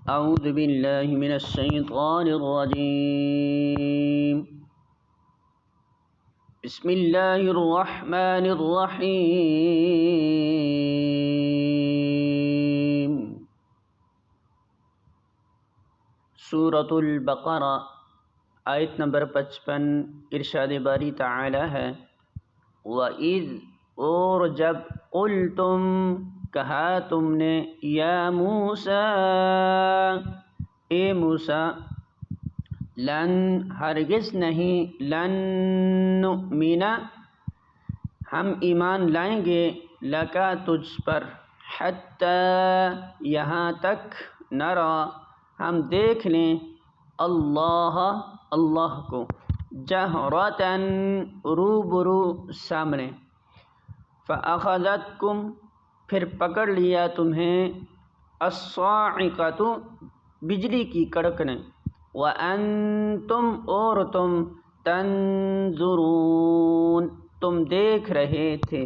اعوذ باللہ من الشیطان الرجیم بسم اللہ الرحمن الرحیم سورۃ البقرہ آیت نمبر 55 ارشاد باری تعالی ہے وَإِذْ اور جب قُلْتُمْ کہا تم نے یا موسیٰ اے موسیٰ لن ہرگز نہیں لن نؤمن ہم ایمان لائیں گے لکا تجھ پر حتی یہاں تک نرا ہم دیکھ لیں اللہ کو جہرتاً روبرو سامنے فَأَخَذَتْكُمْ پھر پکڑ لیا تمہیں الصَّاعِقَةُ بجلی کی کڑک نے وَأَنْتُمْ اور تم تنظرون تم دیکھ رہے تھے